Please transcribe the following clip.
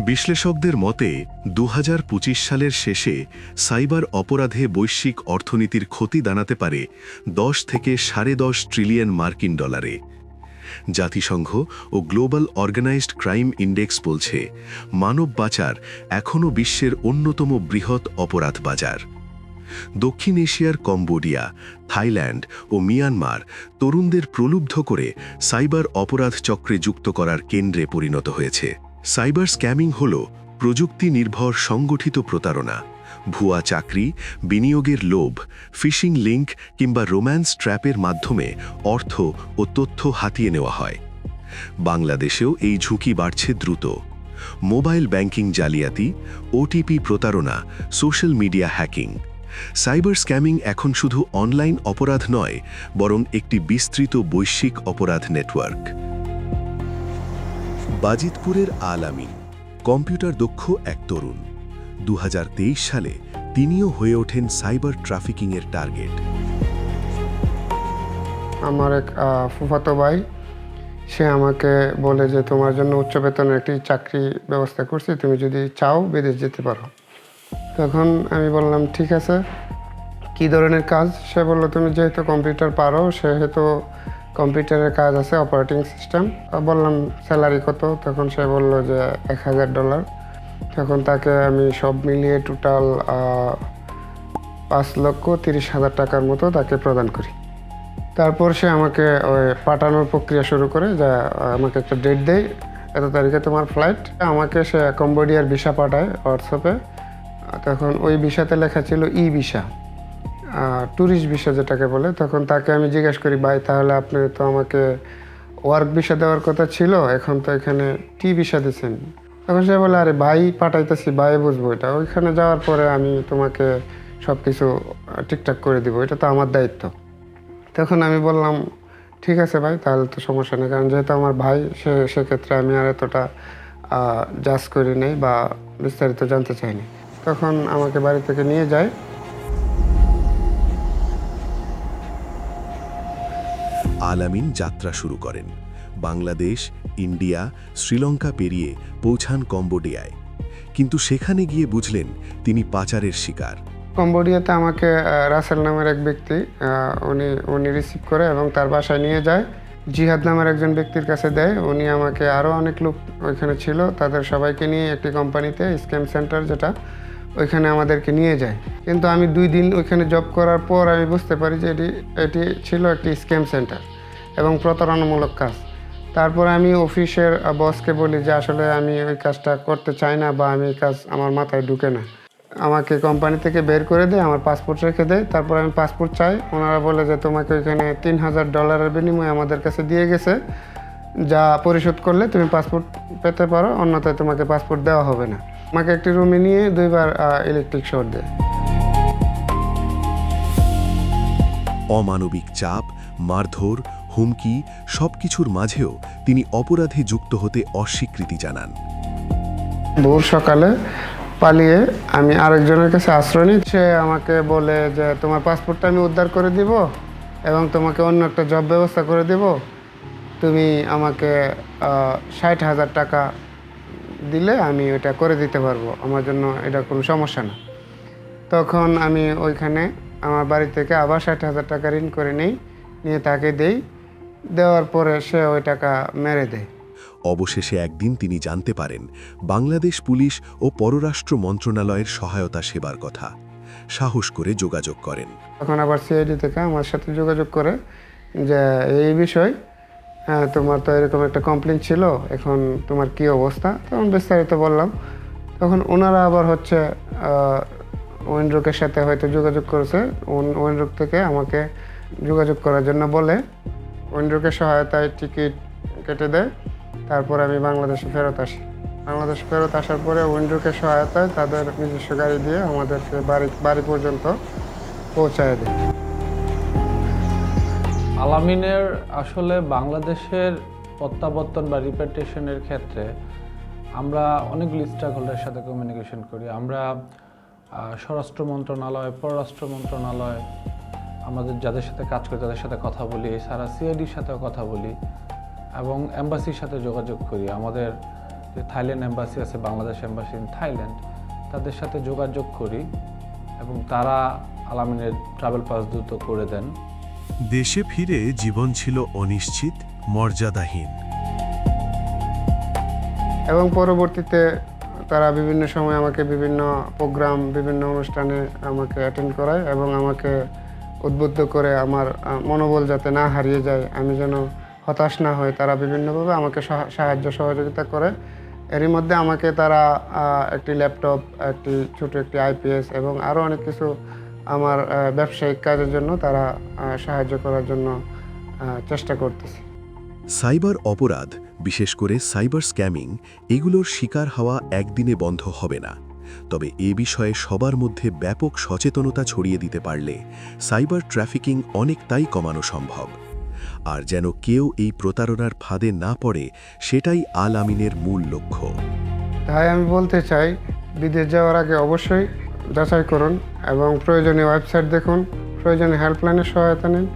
বিশ্লেষকদের মতে ২০২৫ সালের শেষে সাইবার অপরাধে বৈশ্বিক অর্থনীতির ক্ষতি দাঁড়াতে পারে ১০ থেকে $১০.৫ ট্রিলিয়ন মার্কিন ডলারে। জাতিসংঘ ও গ্লোবাল অর্গানাইজড ক্রাইম ইন্ডেক্স বলছে, মানব পাচার এখনও বিশ্বের অন্যতম বৃহৎ অপরাধ বাজার। দক্ষিণ এশিয়ার কম্বোডিয়া, থাইল্যান্ড ও মিয়ানমার তরুণদের প্রলুব্ধ করে সাইবার অপরাধ চক্রে যুক্ত করার কেন্দ্রে পরিণত হয়েছে। সাইবার স্ক্যামিং হল প্রযুক্তি নির্ভর সংগঠিত প্রতারণা, ভুয়া চাকরি, বিনিয়োগের লোভ, ফিশিং লিঙ্ক কিংবা রোম্যান্স ট্র্যাপের মাধ্যমে অর্থ ও তথ্য হাতিয়ে নেওয়া হয়। বাংলাদেশেও এই ঝুঁকি বাড়ছে দ্রুত। মোবাইল ব্যাংকিং জালিয়াতি, ওটিপি প্রতারণা, social media hacking. Cyber scamming এখন শুধু অনলাইন অপরাধ নয়, বরং একটি বিস্তৃত বৈশ্বিক অপরাধ নেটওয়ার্ক। বাজিতপুরের আল-আমিন কম্পিউটার দক্ষ এক তরুণ। ২০২৩ সালে তিনিও হয়ে ওঠেন সাইবার ট্রাফিকিংয়ের টার্গেট। আমার এক ফুফাতো ভাই, সে আমাকে বলে যে তোমার জন্য উচ্চ বেতনের একটি চাকরি ব্যবস্থা করছি, তুমি যদি চাও বিদেশ যেতে পারো। তখন আমি বললাম ঠিক আছে, কী ধরনের কাজ? সে বললো তুমি যেহেতু কম্পিউটার পারো সেহেতু কম্পিউটারের কাজ আছে, অপারেটিং সিস্টেম। বললাম স্যালারি কত? তখন সে বললো যে $১,০০০। তখন তাকে আমি সব মিলিয়ে টোটাল ৫,৩০,০০০ টাকার মতো তাকে প্রদান করি। তারপর সে আমাকে পাঠানোর প্রক্রিয়া শুরু করে, যা আমাকে একটা ডেট দেয়, এত তারিখে তোমার ফ্লাইট। আমাকে সে কম্বোডিয়ার ভিসা পাঠায় হোয়াটসঅ্যাপে। তখন ওই ভিসাতে লেখা ছিল ভিসা, ট্যুরিস্ট ভিসা যেটাকে বলে। তখন তাকে আমি জিজ্ঞেস করি, ভাই তাহলে আপনি তো আমাকে ওয়ার্ক ভিসা দেওয়ার কথা ছিল, এখন তো এখানে ভিসা দিচ্ছেন। তখন সে বলে, আরে ভাই পাঠাইতেছি, ভাই বুঝবো এটা, ওইখানে যাওয়ার পরে আমি তোমাকে সব কিছু ঠিকঠাক করে দিব, এটা তো আমার দায়িত্ব। তখন আমি বললাম ঠিক আছে ভাই, তাহলে তো সমস্যা নেই, কারণ যেহেতু আমার ভাই সেক্ষেত্রে আমি আর এতটা জাজ করি নাই বা বিস্তারিত জানতে চাইনি। তখন আমাকে বাড়ি থেকে নিয়ে যায়। আল-আমিন যাত্রা শুরু করেন। বাংলাদেশ, ইন্ডিয়া, শ্রীলঙ্কা পেরিয়ে পৌঁছান কম্বোডিয়ায়। কিন্তু সেখানে গিয়ে বুঝলেন তিনি পাচারের শিকার। কম্বোডিয়াতে আমাকে রাসেল নামের এক ব্যক্তি উনি রিসিভ করে এবং তার বাসায় নিয়ে যায়। জিহাদ নামের একজন ব্যক্তির কাছে দেয়। উনি আমাকে, আরও অনেক লোক ওইখানে ছিল, তাদের সবাইকে নিয়ে একটি কোম্পানিতে, স্ক্যাম সেন্টার যেটা, ওইখানে আমাদেরকে নিয়ে যায়। কিন্তু আমি 2 দিন ওইখানে জব করার পর আমি বুঝতে পারি যে এটি ছিল একটি স্ক্যাম সেন্টার এবং প্রতারণামূলক কাজ। তারপর আমি অফিসের বসকে বলি যে আসলে আমি ওই কাজটা করতে চাই না, বা আমি এই কাজ আমার মাথায় ঢুকে না। আমাকে কোম্পানি থেকে বের করে দেয়, আমার পাসপোর্ট রেখে দেয়। তারপর আমি পাসপোর্ট চাই, ওনারা বলে যে তোমাকে ওইখানে $3,000 বিনিময়ে আমাদের কাছে দিয়ে গেছে, যা পরিশোধ করলে তুমি পাসপোর্ট পেতে পারো, অন্যথায় তোমাকে পাসপোর্ট দেওয়া হবে না। আমাকে একটি রুমে নিয়ে 2 বার ইলেকট্রিক শক দেয়। অমানবিক চাপ, মারধর, হুমকি সবকিছুর মাঝেও তিনি অপরাধে যুক্ত হতে অস্বীকৃতি জানান। ভোর সকালে পালিয়ে আমি আরেকজনের কাছে আশ্রয় নিই। সে আমাকে বলে যে তোমার পাসপোর্টটা আমি উদ্ধার করে দিব এবং তোমাকে অন্য একটা জব ব্যবস্থা করে দেব, তুমি আমাকে 60,000 টাকা দিলে আমি ওটা করে দিতে পারবো, আমার জন্য এটা কোনো সমস্যা না। তখন আমি ওইখানে আমার বাড়ি থেকে আবার 60,000 টাকা ঋণ করে নিয়ে তাকে দেওয়ার পরে সে ওই টাকা মেরে দেয়। অবশেষে একদিন তিনি জানতে পারেন বাংলাদেশ পুলিশ ও পররাষ্ট্র মন্ত্রণালয়ের সহায়তা সেবার কথা। সাহস করে যোগাযোগ করেন। তখন আবার সিআইডি থেকে আমার সাথে যোগাযোগ করে যে এই বিষয়, তোমার তো এরকম একটা কমপ্লেন ছিল, এখন তোমার কি অবস্থা? তখন বিস্তারিত বললাম। তখন ওনারা আবার ওয়েনরুকের সাথে হয়তো যোগাযোগ করেছে, ওয়েনরুক থেকে আমাকে যোগাযোগ করার জন্য বলে ওয়েনরুকের সহায়তায় টিকিট কেটে দেয়। তারপর আমি বাংলাদেশে ফেরত আসি। বাংলাদেশ ফেরত আসার পরে ওয়েনরুকের সহায়তায় তাদের নিজস্ব গাড়ি দিয়ে আমাদেরকে বাড়ি পর্যন্ত পৌঁছায় দেয়। আল-আমিনের আসলে বাংলাদেশের প্রত্যাবর্তন বা রিপ্যাট্রিয়েশনের ক্ষেত্রে আমরা অনেকগুলি স্টেক হোল্ডারের সাথে কমিউনিকেশন করি। আমরা স্বরাষ্ট্র মন্ত্রণালয়, পররাষ্ট্র মন্ত্রণালয়, আমাদের যাদের সাথে কাজ করি তাদের সাথে কথা বলি, এছাড়া সিআইডির সাথেও কথা বলি এবং এম্বাসির সাথে যোগাযোগ করি। আমাদের যে থাইল্যান্ড এম্বাসি আছে, বাংলাদেশ এম্বাসি ইন থাইল্যান্ড, তাদের সাথে যোগাযোগ করি এবং তারা আল-আমিনের ট্রাভেল পাস দ্রুত করে দেন। দেশে ফিরে জীবন ছিল অনিশ্চিত, মর্যাদাহীন। এবং পরবর্তীতে তারা বিভিন্ন সময় আমাকে বিভিন্ন প্রোগ্রাম, বিভিন্ন অনুষ্ঠানে আমাকে অ্যাটেন্ড করায় এবং আমাকে উদ্বুদ্ধ করে আমার মনোবল যাতে না হারিয়ে যায়, আমি যেন হতাশ না হই, তারা বিভিন্নভাবে আমাকে সাহায্য সহযোগিতা করে। এরই মধ্যে আমাকে তারা একটি ল্যাপটপ, একটি আইপিএস এবং আরও অনেক কিছু আমার ব্যবসায়িক কাজের জন্য তারা সাহায্য করার জন্য চেষ্টা করতেছে। সাইবার অপরাধ, বিশেষ করে সাইবার স্ক্যামিং, এগুলোর শিকার হওয়া একদিনে বন্ধ হবে না। তবে এ বিষয়ে সবার মধ্যে ব্যাপক সচেতনতা ছড়িয়ে দিতে পারলে সাইবার ট্রাফিকিং অনেকটাই কমানো সম্ভব। আর যেন কেউ এই প্রতারণার ফাঁদে না পড়ে, সেটাই আল-আমিনের মূল লক্ষ্য। তাই আমি বলতে চাই, বিদেশ যাওয়ার আগে অবশ্যই যাচাই করুন এবং প্রয়োজনীয় ওয়েবসাইট দেখুন, প্রয়োজনীয় হেল্পলাইনের সহায়তা নিন।